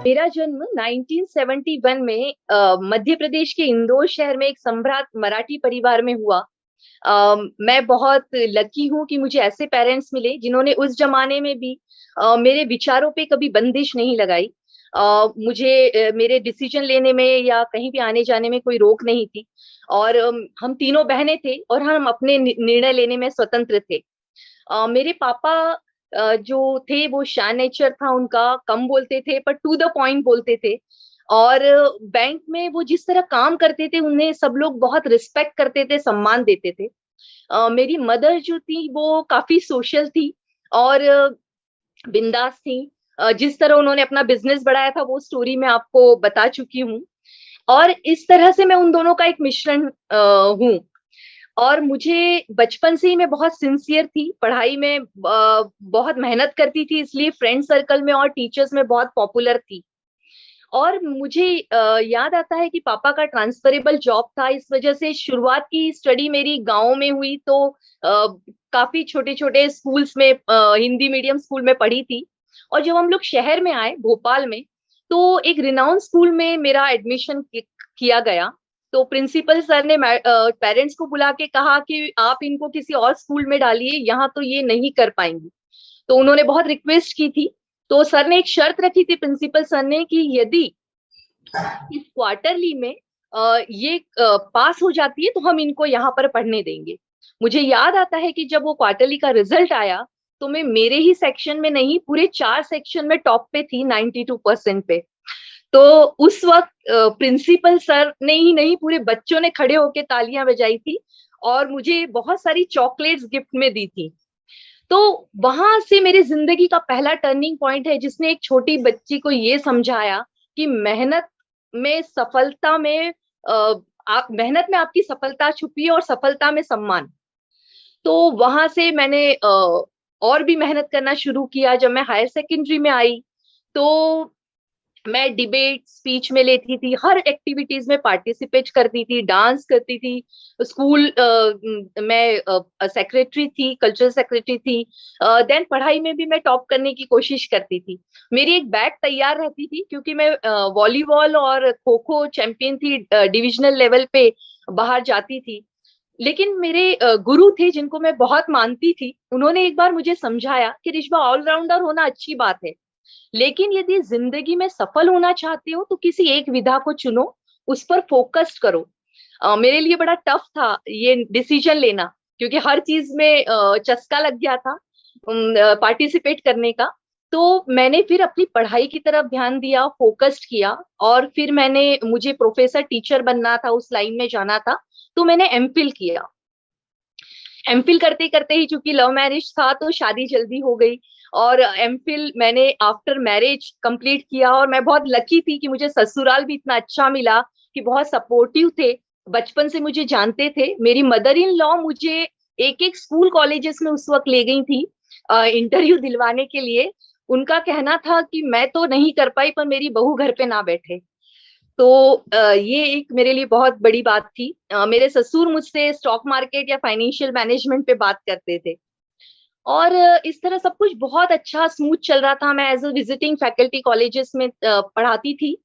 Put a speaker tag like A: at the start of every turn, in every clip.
A: मेरा जन्म 1971 में मध्य प्रदेश के इंदौर शहर में एक सम्भ्रात मराठी परिवार में हुआ। मैं बहुत लकी हूँ कि मुझे ऐसे पेरेंट्स मिले जिन्होंने उस जमाने में भी मेरे विचारों पे कभी बंदिश नहीं लगाई। मुझे मेरे डिसीजन लेने में या कहीं भी आने जाने में कोई रोक नहीं थी। और हम तीनों बहनें थे और हम अपने निर्णय लेने में स्वतंत्र थे। मेरे पापा जो थे वो शाय नेचर था उनका, कम बोलते थे पर टू द पॉइंट बोलते थे। और बैंक में वो जिस तरह काम करते थे उन्हें सब लोग बहुत रिस्पेक्ट करते थे, सम्मान देते थे। मेरी मदर जो थी वो काफी सोशल थी और बिंदास थी। जिस तरह उन्होंने अपना बिजनेस बढ़ाया था वो स्टोरी मैं आपको बता चुकी हूँ। और इस तरह से मैं उन दोनों का एक मिश्रण हूँ। और मुझे बचपन से ही मैं बहुत सिंसियर थी, पढ़ाई में बहुत मेहनत करती थी, इसलिए फ्रेंड सर्कल में और टीचर्स में बहुत पॉपुलर थी। और मुझे याद आता है कि पापा का ट्रांसफरेबल जॉब था, इस वजह से शुरुआत की स्टडी मेरी गांव में हुई। तो काफी छोटे छोटे स्कूल्स में, हिंदी मीडियम स्कूल में पढ़ी थी। और जब हम लोग शहर में आए भोपाल में, तो एक रिनाउंड स्कूल में मेरा एडमिशन किया गया। तो प्रिंसिपल सर ने पेरेंट्स को बुला के कहा कि आप इनको किसी और स्कूल में डालिए, यहाँ तो ये नहीं कर पाएंगी। तो उन्होंने बहुत रिक्वेस्ट की थी। तो सर ने एक शर्त रखी थी, प्रिंसिपल सर ने, कि यदि इस क्वार्टरली में ये पास हो जाती है तो हम इनको यहाँ पर पढ़ने देंगे। मुझे याद आता है कि जब वो क्वार्टरली का रिजल्ट आया तो मैं मेरे ही सेक्शन में नहीं, पूरे 4 सेक्शन में टॉप पे थी, 92% पे। तो उस वक्त प्रिंसिपल सर ने ही नहीं, पूरे बच्चों ने खड़े होके तालियां बजाई थी और मुझे बहुत सारी चॉकलेट्स गिफ्ट में दी थी। तो वहां से मेरी जिंदगी का पहला टर्निंग पॉइंट है, जिसने एक छोटी बच्ची को ये समझाया कि मेहनत में सफलता में आप मेहनत में आपकी सफलता छुपी है और सफलता में सम्मान। तो वहां से मैंने और भी मेहनत करना शुरू किया। जब मैं हायर सेकेंडरी में आई तो मैं डिबेट स्पीच में लेती थी, हर एक्टिविटीज में पार्टिसिपेट करती थी, डांस करती थी। स्कूल मैं सेक्रेटरी थी, कल्चरल सेक्रेटरी थी। देन पढ़ाई में भी मैं टॉप करने की कोशिश करती थी। मेरी एक बैग तैयार रहती थी क्योंकि मैं वॉलीबॉल और खो खो चैंपियन थी, डिविजनल लेवल पे बाहर जाती थी। लेकिन मेरे गुरु थे जिनको मैं बहुत मानती थी, उन्होंने एक बार मुझे समझाया कि रिश्वा, ऑलराउंडर होना अच्छी बात है, लेकिन यदि जिंदगी में सफल होना चाहते हो तो किसी एक विधा को चुनो, उस पर फोकस करो। मेरे लिए बड़ा टफ था ये डिसीजन लेना, क्योंकि हर चीज में चस्का लग गया था पार्टिसिपेट करने का। तो मैंने फिर अपनी पढ़ाई की तरफ ध्यान दिया, फोकस्ड किया। और फिर मुझे प्रोफेसर टीचर बनना था, उस लाइन में जाना था। तो मैंने एमफिल किया। एमफिल करते करते ही, चूंकि लव मैरिज था तो शादी जल्दी हो गई। और एमफिल मैंने आफ्टर मैरिज कंप्लीट किया। और मैं बहुत लकी थी कि मुझे ससुराल भी इतना अच्छा मिला, कि बहुत सपोर्टिव थे, बचपन से मुझे जानते थे। मेरी मदर इन लॉ मुझे एक एक स्कूल कॉलेजेस में उस वक्त ले गई थी इंटरव्यू दिलवाने के लिए। उनका कहना था कि मैं तो नहीं कर पाई, पर मेरी बहू घर पे ना बैठे। तो ये एक मेरे लिए बहुत बड़ी बात थी। मेरे ससुर मुझसे स्टॉक मार्केट या फाइनेंशियल मैनेजमेंट पे बात करते थे। और इस तरह सब कुछ बहुत अच्छा स्मूथ चल रहा था। मैं as a visiting faculty colleges में पढ़ाती थी।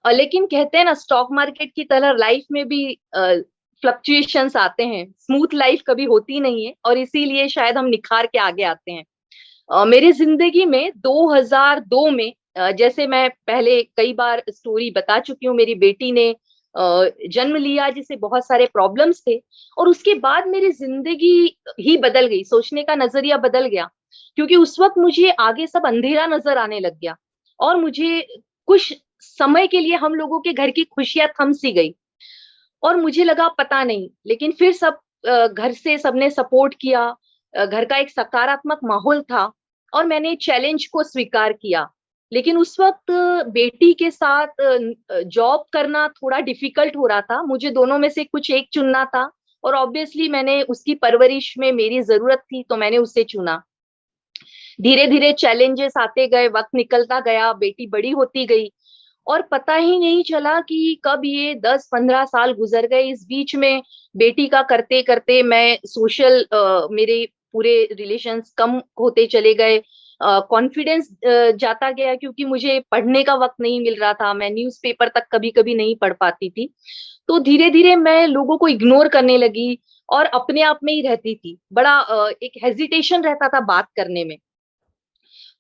A: लेकिन कहते हैं ना, स्टॉक मार्केट की तरह लाइफ में भी फ्लक्चुएशंस आते हैं, स्मूथ लाइफ कभी होती नहीं है, और इसीलिए शायद हम निखार के आगे आते हैं। मेरी जिंदगी में 2002 में, जैसे मैं पहले कई बार स्टोरी बता चुकी हूँ, मेरी बेटी ने जन्म लिया जिसे बहुत सारे प्रॉब्लम्स थे। और उसके बाद मेरी जिंदगी ही बदल गई, सोचने का नजरिया बदल गया। क्योंकि उस वक्त मुझे आगे सब अंधेरा नजर आने लग गया, और मुझे कुछ समय के लिए हम लोगों के घर की खुशियां थम सी गई। और मुझे लगा पता नहीं, लेकिन फिर सब घर से सबने सपोर्ट किया। घर का एक सकारात्मक माहौल था और मैंने चैलेंज को स्वीकार किया। लेकिन उस वक्त बेटी के साथ जॉब करना थोड़ा डिफिकल्ट हो रहा था, मुझे दोनों में से कुछ एक चुनना था। और ऑब्वियसली मैंने उसकी परवरिश में मेरी जरूरत थी, तो मैंने उसे चुना। धीरे धीरे चैलेंजेस आते गए, वक्त निकलता गया, बेटी बड़ी होती गई, और पता ही नहीं चला कि कब ये 10-15 साल गुजर गए। इस बीच में बेटी का करते करते मैं सोशल, मेरे पूरे रिलेशंस कम होते चले गए। कॉन्फिडेंस जाता गया, क्योंकि मुझे पढ़ने का वक्त नहीं मिल रहा था, मैं न्यूज़पेपर तक कभी कभी नहीं पढ़ पाती थी। तो धीरे धीरे मैं लोगों को इग्नोर करने लगी और अपने आप में ही रहती थी, बड़ा एक हेजिटेशन रहता था बात करने में।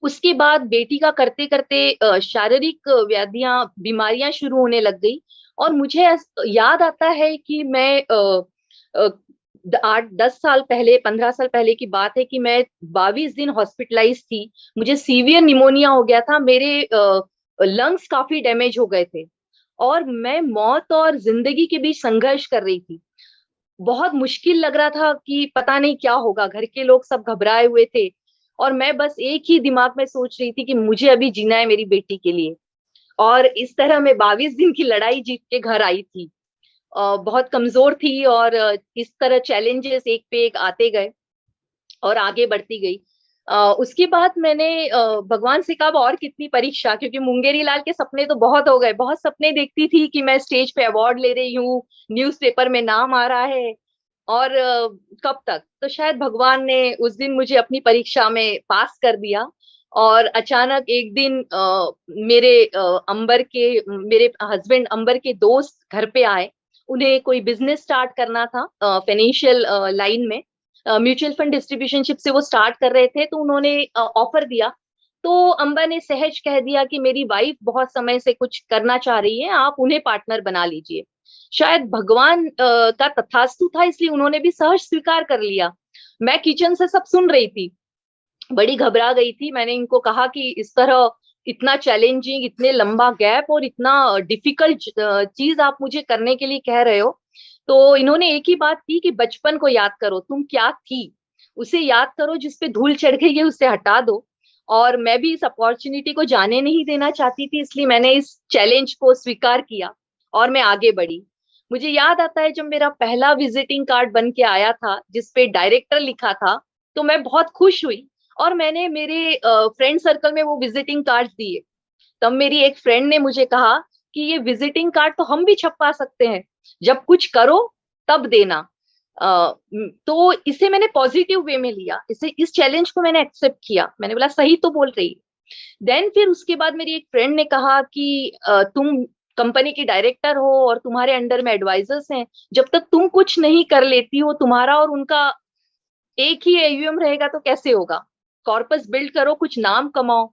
A: उसके बाद बेटी का करते करते शारीरिक व्याधियां, बीमारियां शुरू होने लग गई। और मुझे याद आता है कि मैं 8-10 साल पहले, 15 साल पहले की बात है कि मैं 22 दिन हॉस्पिटलाइज थी। मुझे सीवियर निमोनिया हो गया था, मेरे लंग्स काफी डैमेज हो गए थे और मैं मौत और जिंदगी के बीच संघर्ष कर रही थी। बहुत मुश्किल लग रहा था कि पता नहीं क्या होगा, घर के लोग सब घबराए हुए थे और मैं बस एक ही दिमाग में सोच रही थी कि मुझे अभी जीना है मेरी बेटी के लिए। और इस तरह मैं 22 दिन की लड़ाई जीत के घर आई थी। बहुत कमजोर थी और इस तरह चैलेंजेस एक पे एक आते गए और आगे बढ़ती गई। उसके बाद मैंने भगवान से कहा और कितनी परीक्षा, क्योंकि मुंगेरी लाल के सपने तो बहुत हो गए, बहुत सपने देखती थी कि मैं स्टेज पे अवार्ड ले रही हूँ, न्यूज़पेपर में नाम आ रहा है। और कब तक, तो शायद भगवान ने उस दिन मुझे अपनी परीक्षा में पास कर दिया। और अचानक एक दिन मेरे अंबर के, मेरे हस्बैंड अंबर के दोस्त घर पे आए। उन्हें कोई बिजनेस स्टार्ट करना था फाइनेंशियल लाइन में, म्यूचुअल फंड डिस्ट्रीब्यूशनशिप से वो स्टार्ट कर रहे थे, तो उन्होंने ऑफर दिया। तो अंबा ने सहज कह दिया कि मेरी वाइफ बहुत समय से कुछ करना चाह रही है, आप उन्हें पार्टनर बना लीजिए। शायद भगवान का तथास्तु था, इसलिए उन्होंने भी सहज स्वीकार कर लिया। मैं किचन से सब सुन रही थी, बड़ी घबरा गई थी। मैंने इनको कहा कि इस तरह इतना चैलेंजिंग, इतने लंबा गैप और इतना डिफिकल्ट चीज आप मुझे करने के लिए कह रहे हो। तो इन्होंने एक ही बात की कि बचपन को याद करो, तुम क्या थी उसे याद करो, जिस पे धूल चढ़ गई है उसे हटा दो। और मैं भी इस अपॉर्चुनिटी को जाने नहीं देना चाहती थी, इसलिए मैंने इस चैलेंज को स्वीकार किया और मैं आगे बढ़ी। मुझे याद आता है जब मेरा पहला विजिटिंग कार्ड बन के आया था जिसपे डायरेक्टर लिखा था, तो मैं बहुत खुश हुई और मैंने मेरे फ्रेंड सर्कल में वो विजिटिंग कार्ड दिए। तब मेरी एक फ्रेंड ने मुझे कहा कि ये विजिटिंग कार्ड तो हम भी छपवा सकते हैं, जब कुछ करो तब देना। तो इसे मैंने पॉजिटिव वे में लिया, इसे, इस चैलेंज को मैंने एक्सेप्ट किया। मैंने बोला सही तो बोल रही है। देन फिर उसके बाद मेरी एक फ्रेंड ने कहा कि तुम कंपनी की डायरेक्टर हो और तुम्हारे अंडर में एडवाइजर्स हैं, जब तक तुम कुछ नहीं कर लेती हो, तुम्हारा और उनका एक ही एयूएम रहेगा तो कैसे होगा। कॉर्पस बिल्ड करो, कुछ नाम कमाओ।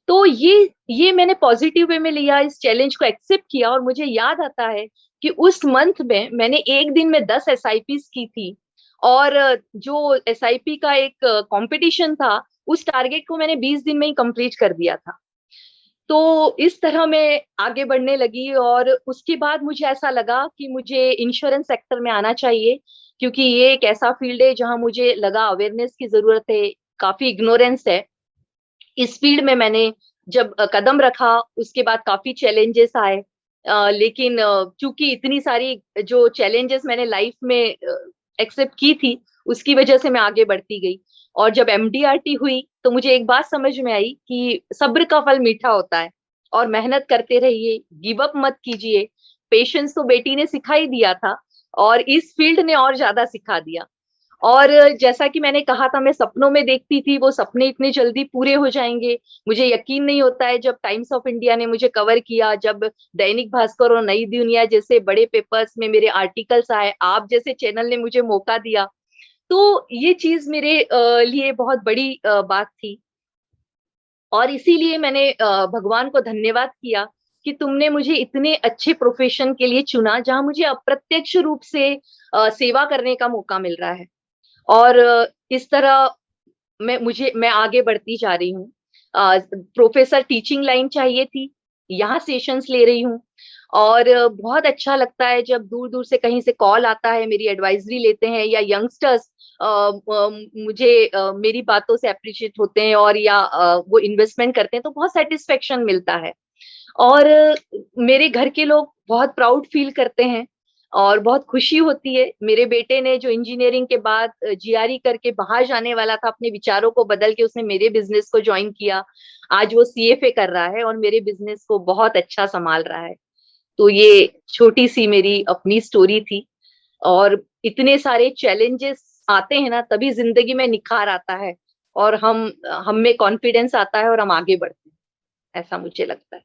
A: तो ये मैंने पॉजिटिव वे में लिया, इस चैलेंज को एक्सेप्ट किया। और मुझे याद आता है कि उस मंथ में मैंने एक दिन में 10 SIPs की थी। और जो SIP का एक कंपटीशन था, उस टारगेट को मैंने 20 दिन में ही कंप्लीट कर दिया था। तो इस तरह मैं आगे बढ़ने लगी और उसके बाद मुझे ऐसा लगा कि मुझे इंश्योरेंस सेक्टर में आना चाहिए, क्योंकि ये एक ऐसा फील्ड है जहां मुझे लगा अवेयरनेस की जरूरत है, काफी इग्नोरेंस है। इस फील्ड में मैंने जब कदम रखा, उसके बाद काफी चैलेंजेस आए। लेकिन चूंकि इतनी सारी जो चैलेंजेस मैंने लाइफ में एक्सेप्ट की थी, उसकी वजह से मैं आगे बढ़ती गई। और जब MDRT हुई तो मुझे एक बात समझ में आई कि सब्र का फल मीठा होता है और मेहनत करते रहिए, गिव अप मत कीजिए। पेशेंस तो बेटी ने सिखा ही दिया था और इस फील्ड ने और ज्यादा सिखा दिया। और जैसा कि मैंने कहा था, मैं सपनों में देखती थी वो सपने इतने जल्दी पूरे हो जाएंगे। मुझे यकीन नहीं होता है जब टाइम्स ऑफ इंडिया ने मुझे कवर किया, जब दैनिक भास्कर और नई दुनिया जैसे बड़े पेपर्स में मेरे आर्टिकल्स आए, आप जैसे चैनल ने मुझे मौका दिया। तो ये चीज मेरे लिए बहुत बड़ी बात थी। और इसीलिए मैंने भगवान को धन्यवाद किया कि तुमने मुझे इतने अच्छे प्रोफेशन के लिए चुना जहां मुझे अप्रत्यक्ष रूप से सेवा करने का मौका मिल रहा है। और इस तरह मैं आगे बढ़ती जा रही हूँ। प्रोफेसर टीचिंग लाइन चाहिए थी, यहाँ सेशंस ले रही हूँ। और बहुत अच्छा लगता है जब दूर दूर से कहीं से कॉल आता है, मेरी एडवाइजरी लेते हैं, या यंगस्टर्स मुझे मेरी बातों से अप्रिशिएट होते हैं और या वो इन्वेस्टमेंट करते हैं, तो बहुत सेटिस्फेक्शन मिलता है। और मेरे घर के लोग बहुत प्राउड फील करते हैं और बहुत खुशी होती है। मेरे बेटे ने जो इंजीनियरिंग के बाद GRE करके बाहर जाने वाला था, अपने विचारों को बदल के उसने मेरे बिजनेस को ज्वाइन किया। आज वो CFA कर रहा है और मेरे बिजनेस को बहुत अच्छा संभाल रहा है। तो ये छोटी सी मेरी अपनी स्टोरी थी। और इतने सारे चैलेंजेस आते हैं ना, तभी जिंदगी में निखार आता है और हम में कॉन्फिडेंस आता है और हम आगे बढ़ते हैं, ऐसा मुझे लगता है।